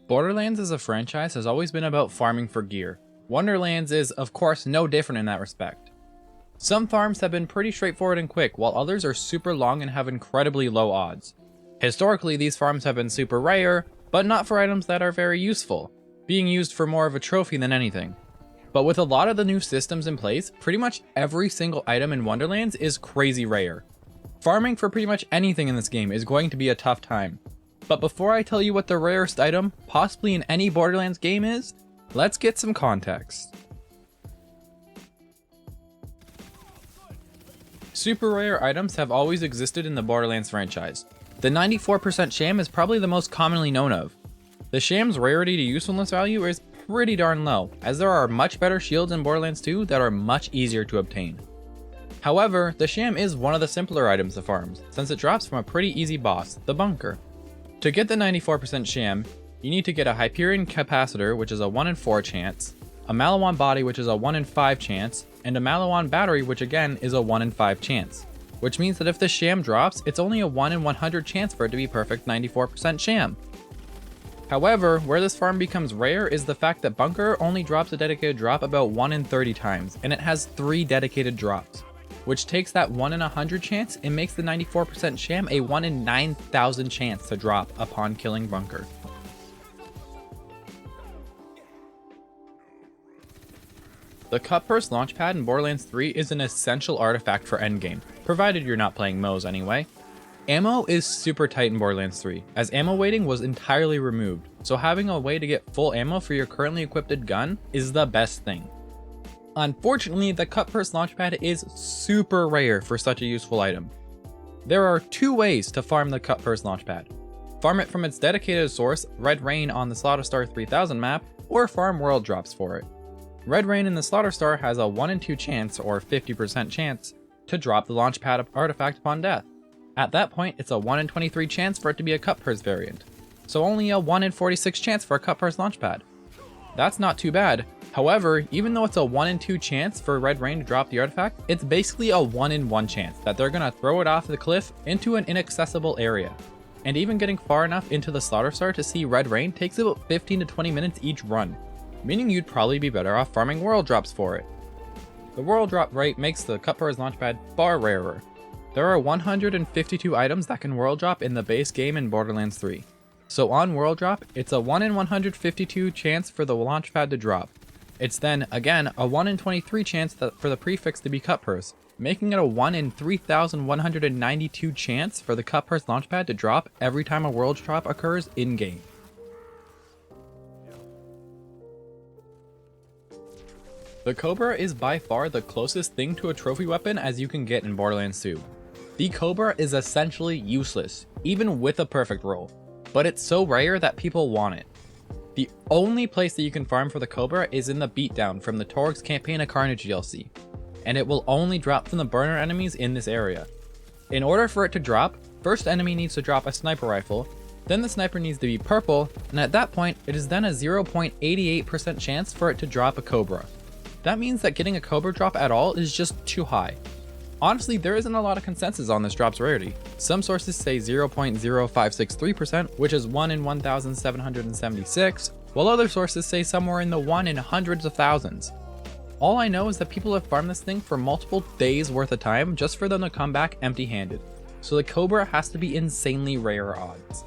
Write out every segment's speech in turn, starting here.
Borderlands as a franchise has always been about farming for gear. Wonderlands is, of course, no different in that respect. Some farms have been pretty straightforward and quick, while others are super long and have incredibly low odds. Historically, these farms have been super rare, but not for items that are very useful, being used for more of a trophy than anything. But with a lot of the new systems in place, pretty much every single item in Wonderlands is crazy rare. Farming for pretty much anything in this game is going to be a tough time. But before I tell you what the rarest item, possibly in any Borderlands game is, let's get some context. Super rare items have always existed in the Borderlands franchise. The 94% Sham is probably the most commonly known of. The Sham's rarity to usefulness value is pretty darn low, as there are much better shields in Borderlands 2 that are much easier to obtain. However, the Sham is one of the simpler items to farm, since it drops from a pretty easy boss, the Bunker. To get the 94% Sham, you need to get a Hyperion Capacitor, which is a 1 in 4 chance, a Maliwan Body, which is a 1 in 5 chance, and a Maliwan Battery, which again is a 1 in 5 chance. Which means that if the Sham drops, it's only a 1 in 100 chance for it to be perfect 94% Sham. However, where this farm becomes rare is the fact that Bunker only drops a dedicated drop about 1 in 30 times, and it has 3 dedicated drops, which takes that 1 in 100 chance and makes the 94% Sham a 1 in 9,000 chance to drop upon killing Bunker. The Cut Purse Launchpad in Borderlands 3 is an essential artifact for endgame, provided you're not playing Mo's anyway. Ammo is super tight in Borderlands 3, as ammo weighting was entirely removed, so having a way to get full ammo for your currently equipped gun is the best thing. Unfortunately, the Cut Purse Launchpad is super rare for such a useful item. There are 2 ways to farm the Cut Purse Launchpad. Farm it from its dedicated source, Red Rain on the Slaughter 3000 map, or farm world drops for it. Red Rain in the Slaughter has a 1 in 2 chance, or 50% chance, to drop the Launchpad artifact upon death. At that point, it's a 1 in 23 chance for it to be a Cut Purse variant, so only a 1 in 46 chance for a Cut Purse Launchpad. That's not too bad. However, even though it's a 1 in 2 chance for Red Rain to drop the artifact, it's basically a 1 in 1 chance that they're gonna throw it off the cliff into an inaccessible area. And even getting far enough into the Slaughter to see Red Rain takes about 15 to 20 minutes each run, meaning you'd probably be better off farming world drops for it. The world drop rate makes the Cut Purse Launchpad far rarer. There are 152 items that can world drop in the base game in Borderlands 3. So on world drop, it's a 1 in 152 chance for the Launchpad to drop. It's then, again, a 1 in 23 chance for the prefix to be Cut Purse, making it a 1 in 3,192 chance for the Cut Purse Launchpad to drop every time a world drop occurs in-game. The Cobra is by far the closest thing to a trophy weapon as you can get in Borderlands 2. The Cobra is essentially useless, even with a perfect roll, but it's so rare that people want it. The only place that you can farm for the Cobra is in the Beatdown from the Torg's Campaign of Carnage DLC, and it will only drop from the burner enemies in this area. In order for it to drop, first enemy needs to drop a sniper rifle, then the sniper needs to be purple, and at that point it is then a 0.88% chance for it to drop a Cobra. That means that getting a Cobra drop at all is just too high. Honestly, there isn't a lot of consensus on this drop's rarity. Some sources say 0.0563%, which is 1 in 1,776, while other sources say somewhere in the 1 in hundreds of thousands. All I know is that people have farmed this thing for multiple days worth of time just for them to come back empty-handed, so the Cobra has to be insanely rare odds.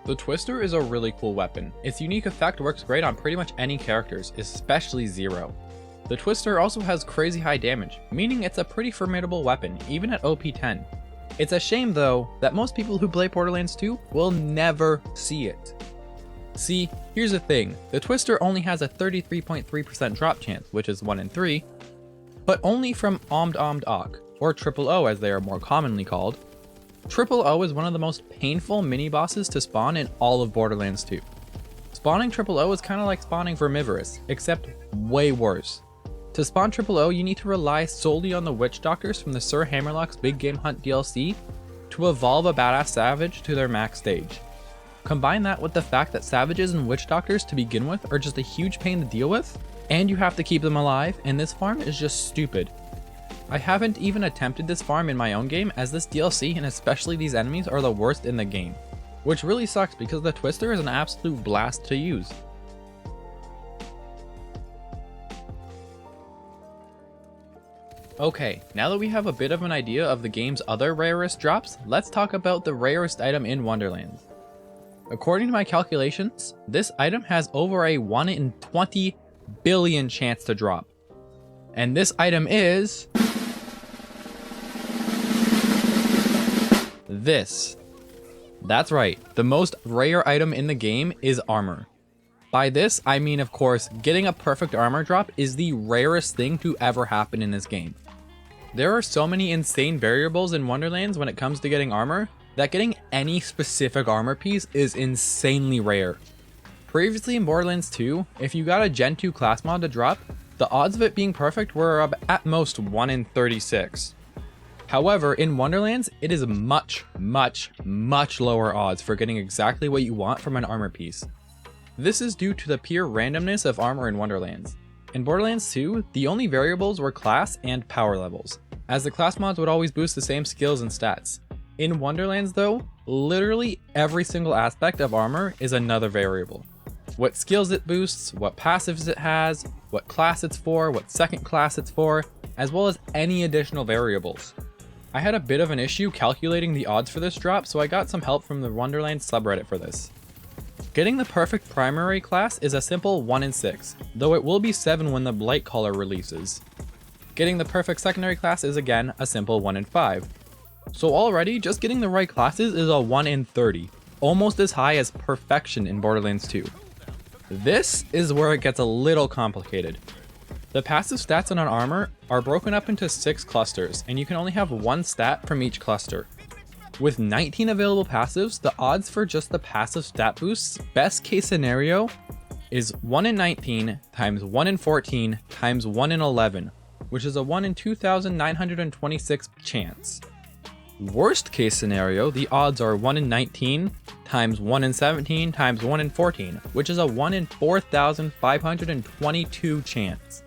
The Twister is a really cool weapon. Its unique effect works great on pretty much any characters, especially Zero. The Twister also has crazy high damage, meaning it's a pretty formidable weapon, even at OP 10. It's a shame though, that most people who play Borderlands 2 will never see it. See, here's the thing, the Twister only has a 33.3% drop chance, which is 1 in 3, but only from Omd Ock, or Triple O as they are more commonly called. Triple O is one of the most painful mini-bosses to spawn in all of Borderlands 2. Spawning Triple O is kind of like spawning Vermivorous, except way worse. To spawn Triple O, you need to rely solely on the Witch Doctors from the Sir Hammerlock's Big Game Hunt DLC to evolve a badass Savage to their max stage. Combine that with the fact that Savages and Witch Doctors to begin with are just a huge pain to deal with, and you have to keep them alive, and this farm is just stupid. I haven't even attempted this farm in my own game, as this DLC and especially these enemies are the worst in the game, which really sucks because the Twister is an absolute blast to use. Okay, now that we have a bit of an idea of the game's other rarest drops, let's talk about the rarest item in Wonderlands. According to my calculations, this item has over a 1 in 20 billion chance to drop. And this item is this. That's right, the most rare item in the game is armor. By this, I mean, of course, getting a perfect armor drop is the rarest thing to ever happen in this game. There are so many insane variables in Wonderlands when it comes to getting armor, that getting any specific armor piece is insanely rare. Previously in Borderlands 2, if you got a Gen 2 class mod to drop, the odds of it being perfect were at most 1 in 36. However, in Wonderlands, it is much lower odds for getting exactly what you want from an armor piece. This is due to the pure randomness of armor in Wonderlands. In Borderlands 2, the only variables were class and power levels, as the class mods would always boost the same skills and stats. In Wonderlands though, literally every single aspect of armor is another variable. What skills it boosts, what passives it has, what class it's for, what second class it's for, as well as any additional variables. I had a bit of an issue calculating the odds for this drop, so I got some help from the Wonderlands subreddit for this. Getting the perfect primary class is a simple 1 in 6, though it will be 7 when the Blight Caller releases. Getting the perfect secondary class is again a simple 1 in 5. So already, just getting the right classes is a 1 in 30, almost as high as perfection in Borderlands 2. This is where it gets a little complicated. The passive stats on an armor are broken up into 6 clusters, and you can only have 1 stat from each cluster. With 19 available passives, the odds for just the passive stat boosts, best case scenario, is 1 in 19 times 1 in 14 times 1 in 11, which is a 1 in 2,926 chance. Worst case scenario, the odds are 1 in 19 times 1 in 17 times 1 in 14, which is a 1 in 4,522 chance.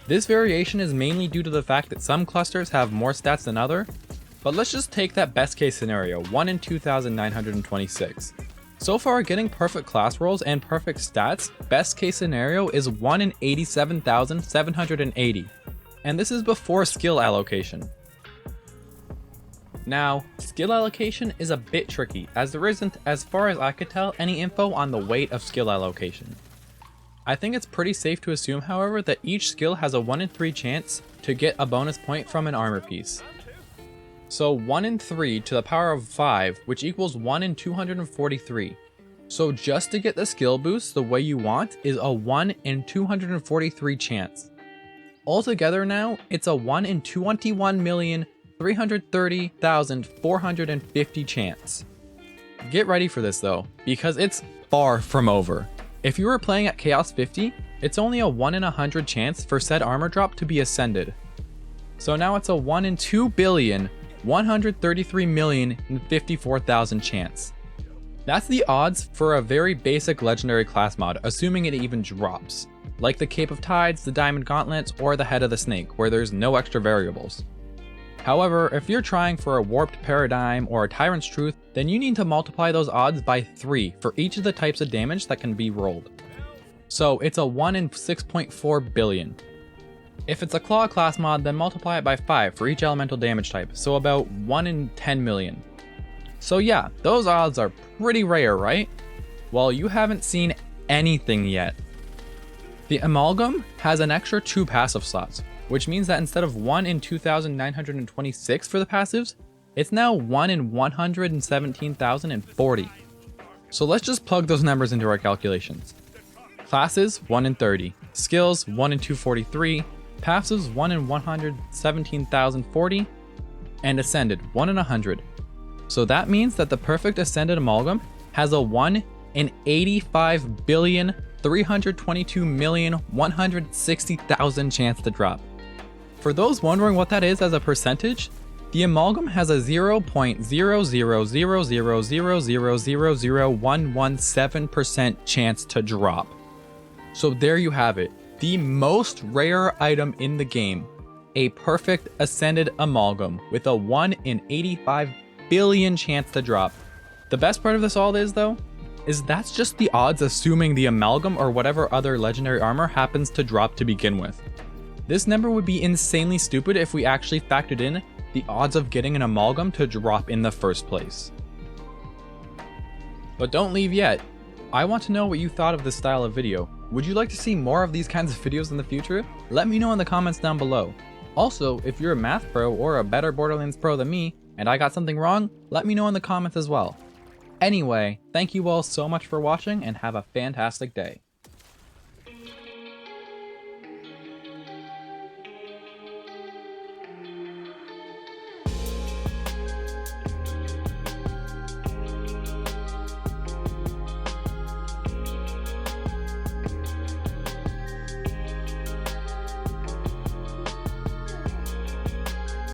This variation is mainly due to the fact that some clusters have more stats than others, but let's just take that best case scenario, 1 in 2,926. So far, getting perfect class rolls and perfect stats, best case scenario is 1 in 87,780, and this is before skill allocation. Now, skill allocation is a bit tricky, as there isn't, as far as I could tell, any info on the weight of skill allocation. I think it's pretty safe to assume, however, that each skill has a 1 in 3 chance to get a bonus point from an armor piece. So 1 in 3 to the power of 5, which equals 1 in 243. So just to get the skill boost the way you want is a 1 in 243 chance. Altogether now, it's a 1 in 21,330,450 chance. Get ready for this though, because it's far from over. If you were playing at Chaos 50, it's only a 1 in 100 chance for said armor drop to be ascended. So now it's a 1 in 2,133,054,000 chance. That's the odds for a very basic legendary class mod, assuming it even drops, like the Cape of Tides, the Diamond Gauntlets, or the Head of the Snake, where there's no extra variables. However, if you're trying for a Warped Paradigm or a Tyrant's Truth, then you need to multiply those odds by 3 for each of the types of damage that can be rolled. So it's a 1 in 6.4 billion. If it's a Claw class mod, then multiply it by 5 for each elemental damage type, so about 1 in 10 million. So yeah, those odds are pretty rare, right? Well, you haven't seen anything yet. The Amalgam has an extra 2 passive slots, which means that instead of 1 in 2,926 for the passives, it's now 1 in 117,040. So let's just plug those numbers into our calculations. Classes, 1 in 30. Skills, 1 in 243. Passives, 1 in 117,040. And Ascended, 1 in 100. So that means that the perfect Ascended Amalgam has a 1 in 85,322,160,000 chance to drop. For those wondering what that is as a percentage, the Amalgam has a 0.00000000117% chance to drop. So there you have it, the most rare item in the game, a perfect Ascended Amalgam with a 1 in 85 billion chance to drop. The best part of this all is though, is that's just the odds assuming the Amalgam or whatever other legendary armor happens to drop to begin with. This number would be insanely stupid if we actually factored in the odds of getting an Amalgam to drop in the first place. But don't leave yet. I want to know what you thought of this style of video. Would you like to see more of these kinds of videos in the future? Let me know in the comments down below. Also, if you're a math pro or a better Borderlands pro than me, and I got something wrong, let me know in the comments as well. Anyway, thank you all so much for watching and have a fantastic day.